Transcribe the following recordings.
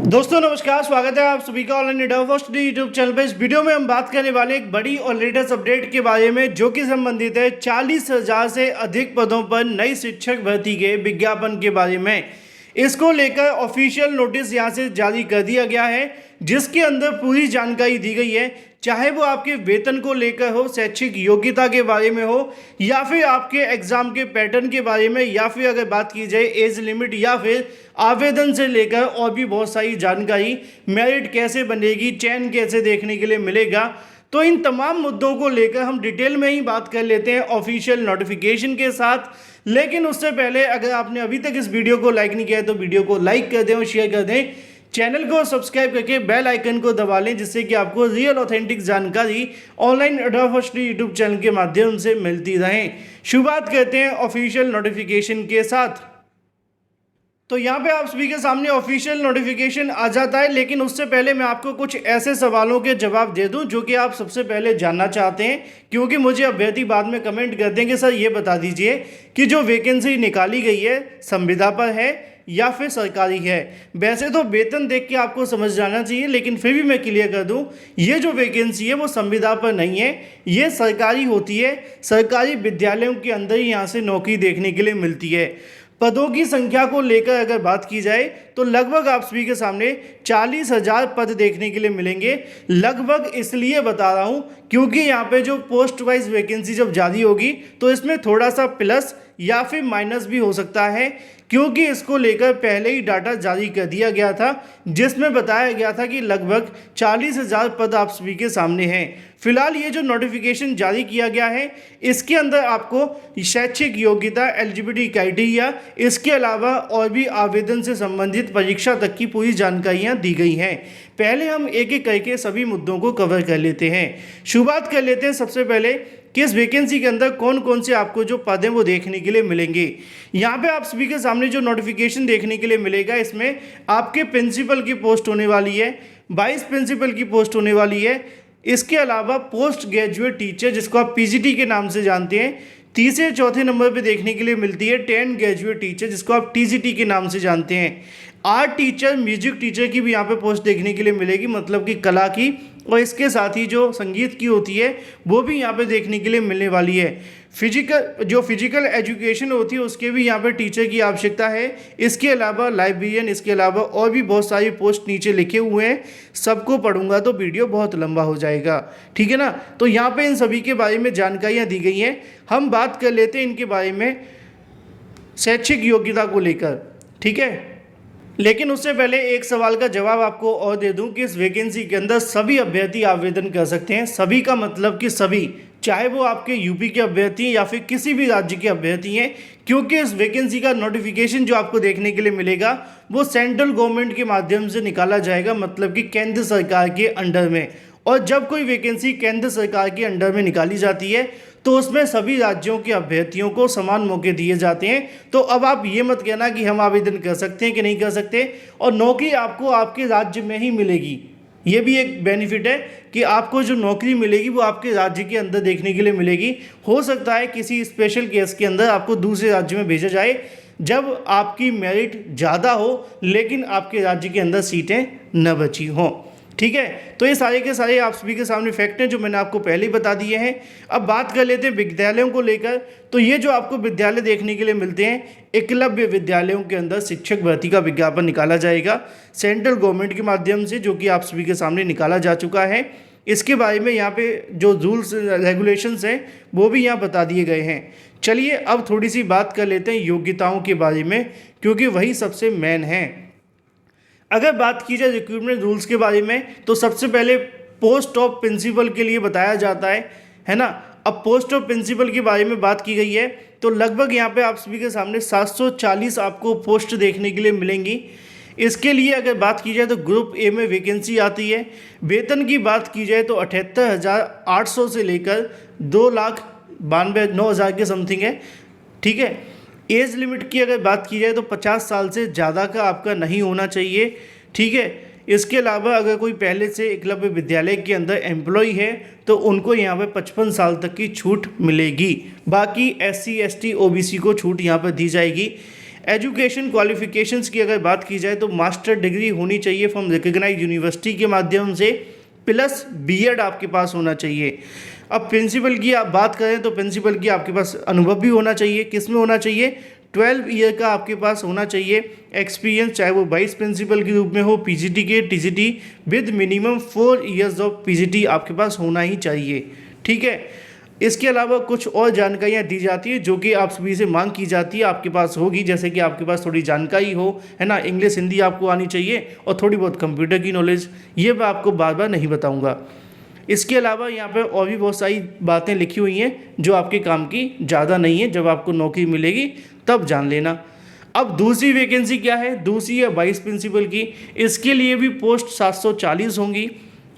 दोस्तों नमस्कार, स्वागत है आप सभी का online India first YouTube channel पर। इस वीडियो में हम बात करने वाले एक बड़ी और लेटेस्ट अपडेट के बारे में जो कि संबंधित है 40,000 से अधिक पदों पर नई शिक्षक भर्ती के विज्ञापन के बारे में। इसको लेकर ऑफिशियल नोटिस यहां से जारी कर दिया गया है, जिसके अंदर पूरी जानकारी दी गई है, चाहे वो आपके वेतन को लेकर हो, शैक्षिक योग्यता के बारे में हो, या फिर आपके एग्जाम के पैटर्न के बारे में, या फिर अगर बात की जाए एज लिमिट या फिर आवेदन से लेकर और भी बहुत सारी जानकारी, मेरिट कैसे बनेगी, चयन कैसे देखने के लिए मिलेगा। तो इन तमाम मुद्दों को लेकर हम डिटेल में ही बात कर लेते हैं ऑफिशियल नोटिफिकेशन के साथ। लेकिन उससे पहले अगर आपने अभी तक इस वीडियो को लाइक नहीं किया है तो वीडियो को लाइक कर दें और शेयर कर दें। चैनल को सब्सक्राइब करके बेल आइकन को दबा लें, जिससे कि आपको रियल ऑथेंटिक जानकारी ऑनलाइन फर्स्ट यूट्यूब चैनल के माध्यम से मिलती रहे। शुरुआत करते हैं ऑफिशियल नोटिफिकेशन के साथ। तो यहाँ पे आप सभी के सामने ऑफिशियल नोटिफिकेशन आ जाता है, लेकिन उससे पहले मैं आपको कुछ ऐसे सवालों के जवाब दे दूं जो कि आप सबसे पहले जानना चाहते हैं, क्योंकि मुझे अभ्यर्थी बाद में कमेंट करते हैं कि सर ये बता दीजिए कि जो वैकेंसी निकाली गई है संविदा पर है या फिर सरकारी है। वैसे तो वेतन देख के आपको समझ जाना चाहिए, लेकिन फिर भी मैं क्लियर कर दूं, ये जो वैकेंसी है वो संविदा पर नहीं है, ये सरकारी होती है। सरकारी विद्यालयों के अंदर ही यहाँ से नौकरी देखने के लिए मिलती है। पदों की संख्या को लेकर अगर बात की जाए तो लगभग आप सभी के सामने 40,000 पद देखने के लिए मिलेंगे। लगभग इसलिए बता रहा हूं क्योंकि यहाँ पे जो पोस्ट वाइज वैकेंसी जब जारी होगी तो इसमें थोड़ा सा प्लस या फिर माइनस भी हो सकता है, क्योंकि इसको लेकर पहले ही डाटा जारी कर दिया गया था, जिसमें बताया गया था कि लगभग 40,000 पद आप सभी के सामने हैं। फिलहाल ये जो नोटिफिकेशन जारी किया गया है, इसके अंदर आपको शैक्षिक योग्यता, एलिजिबिलिटी क्राइटेरिया, इसके अलावा और भी आवेदन से संबंधित परीक्षा तक की पूरी जानकारियाँ दी गई हैं। पहले हम एक एक करके सभी मुद्दों को कवर कर लेते हैं। शुरुआत कर लेते हैं सबसे पहले कि इस वैकेंसी के अंदर कौन कौन से आपको जो पद हैं वो देखने के लिए मिलेंगे। यहाँ पे आप सभी के सामने जो नोटिफिकेशन देखने के लिए मिलेगा, इसमें आपके प्रिंसिपल की पोस्ट होने वाली है, वाइस प्रिंसिपल की पोस्ट होने वाली है। इसके अलावा पोस्ट ग्रेजुएट टीचर, जिसको आप पीजीटी के नाम से जानते हैं, तीसरे चौथे नंबर पे देखने के लिए मिलती है। 10 ग्रेजुएट टीचर, जिसको आप टीजीटी के नाम से जानते हैं। आर्ट टीचर, म्यूजिक टीचर की भी यहाँ पे पोस्ट देखने के लिए मिलेगी, मतलब कि कला की, और इसके साथ ही जो संगीत की होती है वो भी यहाँ पे देखने के लिए मिलने वाली है। फिजिकल एजुकेशन होती है उसके भी यहाँ पे टीचर की आवश्यकता है। इसके अलावा लाइब्रेरियन, इसके अलावा और भी बहुत सारी पोस्ट नीचे लिखे हुए हैं। सबको पढ़ूंगा तो वीडियो बहुत लंबा हो जाएगा, ठीक है ना। तो यहाँ पे इन सभी के बारे में जानकारियाँ दी गई हैं। हम बात कर लेते हैं इनके बारे में शैक्षिक योग्यता को लेकर, ठीक है। लेकिन उससे पहले एक सवाल का जवाब आपको और दे दूं कि इस वैकेंसी के अंदर सभी अभ्यर्थी आवेदन कर सकते हैं। सभी का मतलब कि सभी, चाहे वो आपके यूपी के अभ्यर्थी हैं या फिर किसी भी राज्य के अभ्यर्थी हैं, क्योंकि इस वैकेंसी का नोटिफिकेशन जो आपको देखने के लिए मिलेगा वो सेंट्रल गवर्नमेंट के माध्यम से निकाला जाएगा, मतलब कि केंद्र सरकार के अंडर में। और जब कोई वैकेंसी केंद्र सरकार के अंडर में निकाली जाती है तो उसमें सभी राज्यों के अभ्यर्थियों को समान मौके दिए जाते हैं। तो अब आप ये मत कहना कि हम आवेदन कर सकते हैं कि नहीं कर सकते, और नौकरी आपको आपके राज्य में ही मिलेगी। ये भी एक बेनिफिट है कि आपको जो नौकरी मिलेगी वो आपके राज्य के अंदर देखने के लिए मिलेगी। हो सकता है किसी स्पेशल केस के अंदर आपको दूसरे राज्य में भेजा जाए जब आपकी मेरिट ज़्यादा हो, लेकिन आपके राज्य के अंदर सीटें न बची हों, ठीक है। तो ये सारे के सारे आप सभी के सामने फैक्ट हैं जो मैंने आपको पहले ही बता दिए हैं। अब बात कर लेते हैं विद्यालयों को लेकर। तो ये जो आपको विद्यालय देखने के लिए मिलते हैं, एकलव्य विद्यालयों के अंदर शिक्षक भर्ती का विज्ञापन निकाला जाएगा सेंट्रल गवर्नमेंट के माध्यम से, जो कि आप सभी के सामने निकाला जा चुका है। इसके बारे में यहाँ पे जो रूल्स रेगुलेशंस हैं वो भी यहाँ बता दिए गए हैं। चलिए अब थोड़ी सी बात कर लेते हैं योग्यताओं के बारे में, क्योंकि वही सबसे मेन है। अगर बात की जाए रिक्रूटमेंट रूल्स के बारे में, तो सबसे पहले पोस्ट ऑफ प्रिंसिपल के लिए बताया जाता है ना। अब पोस्ट ऑफ प्रिंसिपल के बारे में बात की गई है तो लगभग यहाँ पे आप सभी के सामने 740 आपको पोस्ट देखने के लिए मिलेंगी। इसके लिए अगर बात की जाए तो ग्रुप ए में वैकेंसी आती है। वेतन की बात की जाए तो 78,800 से लेकर 2,92,9,000 के समथिंग है, ठीक है। एज लिमिट की अगर बात की जाए तो 50 साल से ज़्यादा का आपका नहीं होना चाहिए, ठीक है। इसके अलावा अगर कोई पहले से एकलव्य विद्यालय के अंदर एम्प्लॉय है तो उनको यहाँ पे 55 साल तक की छूट मिलेगी। बाकी SC ST OBC को छूट यहाँ पर दी जाएगी। एजुकेशन क्वालिफिकेशंस की अगर बात की जाए तो मास्टर डिग्री होनी चाहिए फ्रॉम रिकग्नाइज यूनिवर्सिटी के माध्यम से, प्लस बीएड आपके पास होना चाहिए। अब प्रिंसिपल की आप बात करें तो प्रिंसिपल की आपके पास अनुभव भी होना चाहिए। किस में होना चाहिए? 12 ईयर का आपके पास होना चाहिए एक्सपीरियंस, चाहे वो वाइस प्रिंसिपल के रूप में हो, पीजीटी के TGT with minimum 4 years of PGT आपके पास होना ही चाहिए। ठीक है, इसके अलावा कुछ और जानकारियाँ दी जाती है जो कि आप सभी से मांग की जाती है, आपके पास होगी, जैसे कि आपके पास थोड़ी जानकारी हो, है ना, इंग्लिश हिंदी आपको आनी चाहिए और थोड़ी बहुत कंप्यूटर की नॉलेज। ये मैं आपको बार बार नहीं बताऊँगा। इसके अलावा यहाँ पर और भी बहुत सारी बातें लिखी हुई हैं जो आपके काम की ज़्यादा नहीं है, जब आपको नौकरी मिलेगी तब जान लेना। अब दूसरी वैकेंसी क्या है? दूसरी है वाइस प्रिंसिपल की। इसके लिए भी पोस्ट 740 होंगी।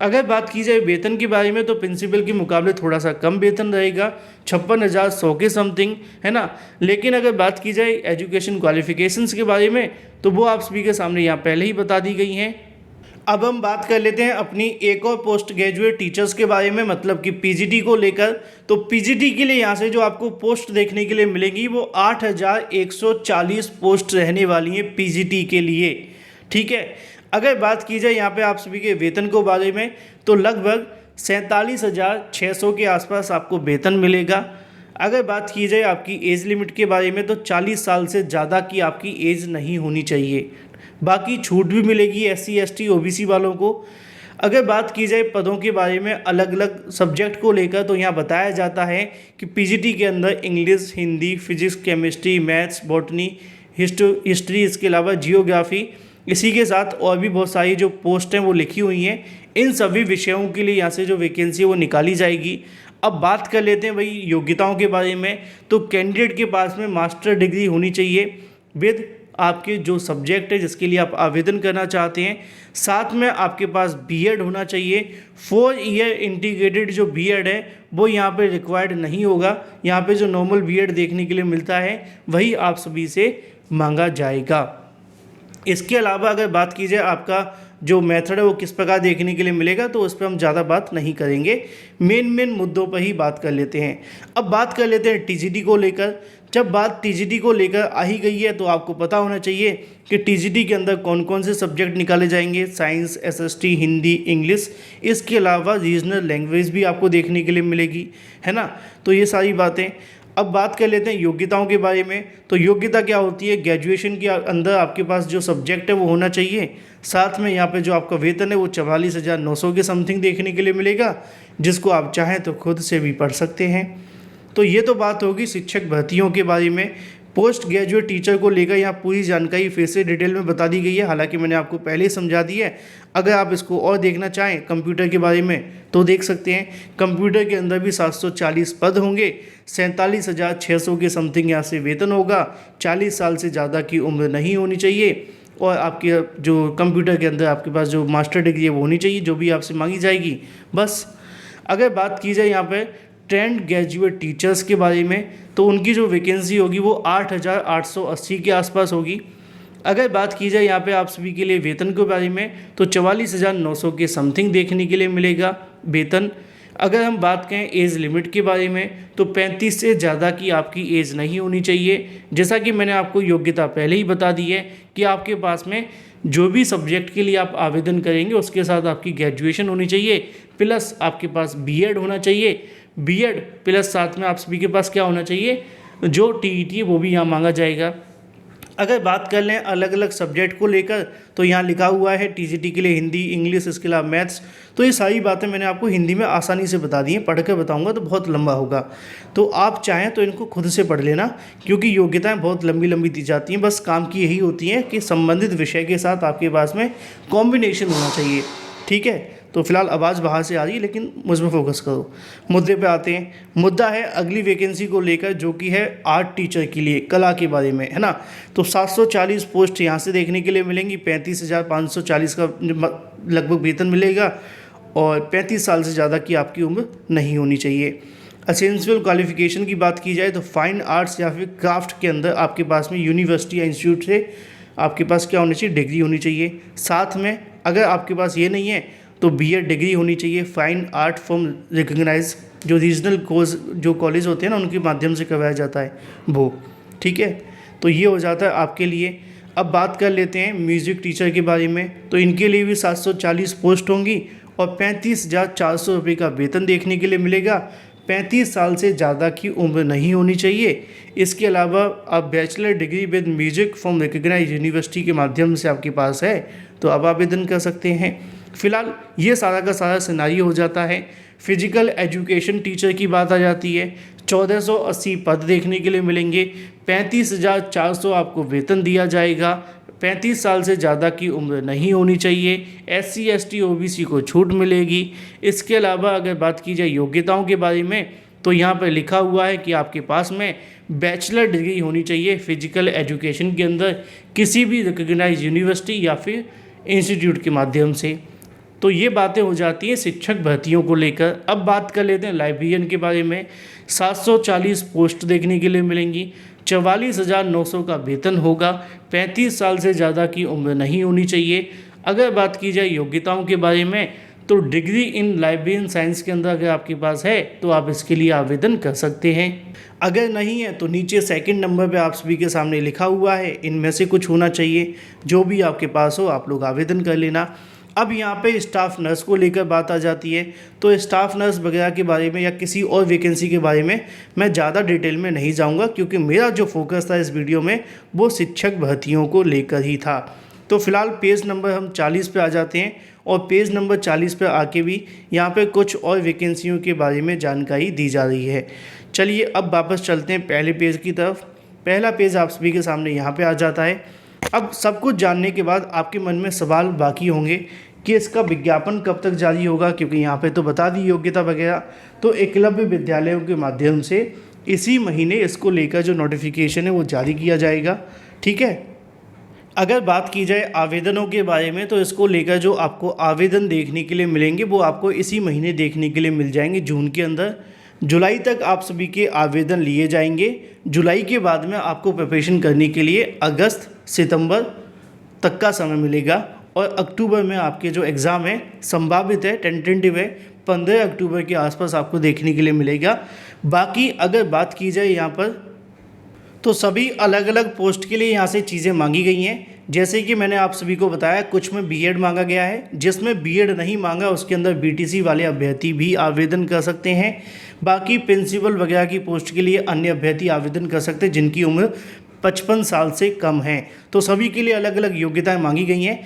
अगर बात की जाए वेतन के बारे में तो प्रिंसिपल के मुकाबले थोड़ा सा कम वेतन रहेगा, 56,100 के समथिंग, है ना। लेकिन अगर बात की जाए एजुकेशन क्वालिफिकेशंस के बारे में तो वो आप सभी के सामने यहाँ पहले ही बता दी गई हैं। अब हम बात कर लेते हैं अपनी एक और पोस्ट ग्रेजुएट टीचर्स के बारे में, मतलब कि पीजीटी को लेकर। तो पीजीटी के लिए यहाँ से जो आपको पोस्ट देखने के लिए मिलेगी वो 8,140 पोस्ट रहने वाली हैं पीजीटी के लिए। ठीक है, अगर बात की जाए यहाँ पे आप सभी के वेतन को बारे में तो लगभग 47,600 के आसपास आपको वेतन मिलेगा। अगर बात की जाए आपकी एज लिमिट के बारे में तो 40 साल से ज़्यादा की आपकी एज नहीं होनी चाहिए। बाकी छूट भी मिलेगी SC ST OBC वालों को। अगर बात की जाए पदों के बारे में अलग अलग सब्जेक्ट को लेकर तो यहाँ बताया जाता है कि पीजीटी के अंदर English, Hindi, physics, chemistry, maths, botany, history, इसके अलावा जियोग्राफी, इसी के साथ और भी बहुत सारी जो पोस्ट हैं वो लिखी हुई हैं। इन सभी विषयों के लिए यहाँ से जो वैकेंसी है वो निकाली जाएगी। अब बात कर लेते हैं भाई योग्यताओं के बारे में। तो कैंडिडेट के पास में मास्टर डिग्री होनी चाहिए विद आपके जो सब्जेक्ट है जिसके लिए आप आवेदन करना चाहते हैं, साथ में आपके पास बीएड होना चाहिए। 4 ईयर इंटीग्रेटेड जो बीएड है वो यहाँ पे रिक्वायर्ड नहीं होगा। यहाँ पे जो नॉर्मल बीएड देखने के लिए मिलता है वही आप सभी से मांगा जाएगा। इसके अलावा अगर बात की जाए आपका जो मेथड है वो किस प्रकार देखने के लिए मिलेगा तो उस पर हम ज़्यादा बात नहीं करेंगे, मेन मुद्दों पर ही बात कर लेते हैं। अब बात कर लेते हैं टीजीटी को लेकर। जब बात टीजीटी को लेकर आ ही गई है तो आपको पता होना चाहिए कि टीजीटी के अंदर कौन कौन से सब्जेक्ट निकाले जाएंगे। साइंस, SST, हिंदी, इंग्लिश, इसके अलावा रीजनल लैंग्वेज भी आपको देखने के लिए मिलेगी, है ना। तो ये सारी बातें। अब बात कर लेते हैं योग्यताओं के बारे में। तो योग्यता क्या होती है? ग्रेजुएशन के अंदर आपके पास जो सब्जेक्ट है वो होना चाहिए। साथ में यहाँ पे जो आपका वेतन है वो 44,900 के समथिंग देखने के लिए मिलेगा, जिसको आप चाहें तो खुद से भी पढ़ सकते हैं। तो ये तो बात होगी शिक्षक भर्तियों के बारे में। पोस्ट ग्रेजुएट टीचर को लेकर यहाँ पूरी जानकारी फिर से डिटेल में बता दी गई है, हालांकि मैंने आपको पहले ही समझा दी है। अगर आप इसको और देखना चाहें कंप्यूटर के बारे में तो देख सकते हैं। कंप्यूटर के अंदर भी 740 पद होंगे, 47,600 के समथिंग यहाँ से वेतन होगा। 40 साल से ज़्यादा की उम्र नहीं होनी चाहिए और आपके जो कंप्यूटर के अंदर आपके पास जो मास्टर डिग्री है वो होनी चाहिए, जो भी आपसे मांगी जाएगी बस। अगर बात की जाए यहाँ पर ट्रेंड ग्रेजुएट टीचर्स के बारे में तो उनकी जो वैकेंसी होगी वो 8,880 के आसपास होगी। अगर बात की जाए यहाँ पे आप सभी के लिए वेतन के बारे में तो 44,900 के समथिंग देखने के लिए मिलेगा वेतन। अगर हम बात करें एज लिमिट के बारे में तो 35 से ज़्यादा की आपकी एज नहीं होनी चाहिए। जैसा कि मैंने आपको योग्यता पहले ही बता दी है कि आपके पास में जो भी सब्जेक्ट के लिए आप आवेदन करेंगे उसके साथ आपकी ग्रेजुएशन होनी चाहिए, प्लस आपके पास बीएड होना चाहिए। बीएड प्लस साथ में आप सभी के पास क्या होना चाहिए? जो टीईटी है वो भी यहाँ मांगा जाएगा। अगर बात कर लें अलग अलग सब्जेक्ट को लेकर तो यहाँ लिखा हुआ है टीजीटी के लिए हिंदी, इंग्लिश, इसके अलावा मैथ्स। तो ये सारी बातें मैंने आपको हिंदी में आसानी से बता दी हैं, पढ़ कर बताऊँगा तो बहुत लंबा होगा, तो आप चाहें तो इनको खुद से पढ़ लेना, क्योंकि योग्यताएं बहुत लंबी लंबी दी जाती हैं। बस काम की यही होती है कि संबंधित विषय के साथ आपके पास में कॉम्बिनेशन होना चाहिए। ठीक है, तो फिलहाल आवाज़ बाहर से आ रही है लेकिन मुझ में फोकस करो। मुद्दे पे आते हैं। मुद्दा है अगली वैकेंसी को लेकर जो कि है आर्ट टीचर के लिए, कला के बारे में, है ना। तो 740 पोस्ट यहाँ से देखने के लिए मिलेंगी। 35,540 का लगभग वेतन मिलेगा और 35 साल से ज़्यादा की आपकी उम्र नहीं होनी चाहिए। एसेंशियल क्वालिफिकेशन की बात की जाए तो फाइन आर्ट्स या फिर क्राफ्ट के अंदर आपके पास में यूनिवर्सिटी या इंस्टीट्यूट से आपके पास क्या होनी चाहिए? डिग्री होनी चाहिए। साथ में अगर आपके पास ये नहीं है तो बीएड डिग्री होनी चाहिए। फाइन आर्ट फ्रॉम रिकग्नाइज जो रीजनल कोर्स जो कॉलेज होते हैं ना उनके माध्यम से करवाया जाता है वो। ठीक है, तो ये हो जाता है आपके लिए। अब बात कर लेते हैं म्यूज़िक टीचर के बारे में। तो इनके लिए भी 740 पोस्ट होंगी और 35,400 रुपये का वेतन देखने के लिए मिलेगा। 35 साल से ज़्यादा की उम्र नहीं होनी चाहिए। इसके अलावा आप bachelor degree with music from recognise university के माध्यम से आपके पास है तो आप आवेदन कर सकते हैं। फिलहाल ये सारा का सारा सिनारियो हो जाता है। फिजिकल एजुकेशन टीचर की बात आ जाती है। 1480 पद देखने के लिए मिलेंगे। 35,400 आपको वेतन दिया जाएगा। 35 साल से ज़्यादा की उम्र नहीं होनी चाहिए। SC ST OBC को छूट मिलेगी। इसके अलावा अगर बात की जाए योग्यताओं के बारे में तो यहाँ पर लिखा हुआ है कि आपके पास में बैचलर डिग्री होनी चाहिए फिजिकल एजुकेशन के अंदर किसी भी रिकग्नाइज यूनिवर्सिटी या फिर इंस्टीट्यूट के माध्यम से। तो ये बातें हो जाती हैं शिक्षक भर्तियों को लेकर। अब बात कर लेते हैं लाइब्रेरियन के बारे में। 740 पोस्ट देखने के लिए मिलेंगी। 44,900 का वेतन होगा। 35 साल से ज़्यादा की उम्र नहीं होनी चाहिए। अगर बात की जाए योग्यताओं के बारे में तो डिग्री इन लाइब्रेरियन साइंस के अंदर अगर आपके पास है तो आप इसके लिए आवेदन कर सकते हैं। अगर नहीं है तो नीचे सेकंड नंबर पे आप सभी के सामने लिखा हुआ है, इनमें से कुछ होना चाहिए। जो भी आपके पास हो आप लोग आवेदन कर लेना। अब यहाँ पे स्टाफ नर्स को लेकर बात आ जाती है। तो स्टाफ नर्स वगैरह के बारे में या किसी और वैकेंसी के बारे में मैं ज़्यादा डिटेल में नहीं जाऊँगा क्योंकि मेरा जो फोकस था इस वीडियो में वो शिक्षक भर्तियों को लेकर ही था। तो फिलहाल पेज नंबर हम 40 पे आ जाते हैं और पेज नंबर 40 पे आके भी यहाँ पे कुछ और वैकेंसियों के बारे में जानकारी दी जा रही है। चलिए अब वापस चलते हैं पहले पेज की तरफ। पहला पेज आप सभी के सामने यहाँ पे आ जाता है। अब सब कुछ जानने के बाद आपके मन में सवाल बाकी होंगे कि इसका विज्ञापन कब तक जारी होगा, क्योंकि यहाँ पे तो बता दी योग्यता वगैरह। तो एकलव्य विद्यालयों के माध्यम से इसी महीने इसको लेकर जो नोटिफिकेशन है वो जारी किया जाएगा। ठीक है। अगर बात की जाए आवेदनों के बारे में तो इसको लेकर जो आपको आवेदन देखने के लिए मिलेंगे वो आपको इसी महीने देखने के लिए मिल जाएंगे जून के अंदर। जुलाई तक आप सभी के आवेदन लिए जाएंगे। जुलाई के बाद में आपको प्रिपरेशन करने के लिए अगस्त सितंबर तक का समय मिलेगा और अक्टूबर में आपके जो एग्ज़ाम है संभावित है, टेंटेटिव है, 15 अक्टूबर के आसपास आपको देखने के लिए मिलेगा। बाकी अगर बात की जाए यहाँ पर तो सभी अलग अलग पोस्ट के लिए यहाँ से चीज़ें मांगी गई हैं। जैसे कि मैंने आप सभी को बताया कुछ में बीएड मांगा गया है, जिसमें बीएड नहीं मांगा उसके अंदर बीटीसी वाले अभ्यर्थी भी आवेदन कर सकते हैं। बाकी प्रिंसिपल वगैरह की पोस्ट के लिए अन्य अभ्यर्थी आवेदन कर सकते हैं जिनकी उम्र 55 साल से कम है। तो सभी के लिए अलग अलग योग्यताएं मांगी गई हैं।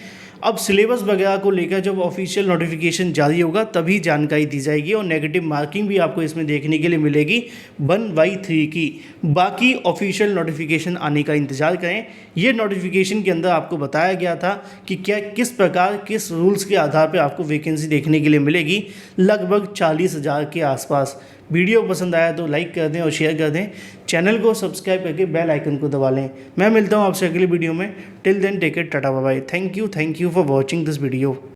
अब सिलेबस वगैरह को लेकर जब ऑफिशियल नोटिफिकेशन जारी होगा तभी जानकारी दी जाएगी और नेगेटिव मार्किंग भी आपको इसमें देखने के लिए मिलेगी 1/3 की। बाकी ऑफिशियल नोटिफिकेशन आने का इंतज़ार करें। ये नोटिफिकेशन के अंदर आपको बताया गया था कि क्या किस प्रकार किस रूल्स के आधार पर आपको वैकेंसी देखने के लिए मिलेगी, लगभग 40,000 के आसपास। वीडियो पसंद आया तो लाइक कर दें और शेयर कर दें। चैनल को सब्सक्राइब करके बेल आइकन को दबा लें। मैं मिलता हूं आपसे अगली वीडियो में। Till then take care, tata bye bye. Thank you for watching this video.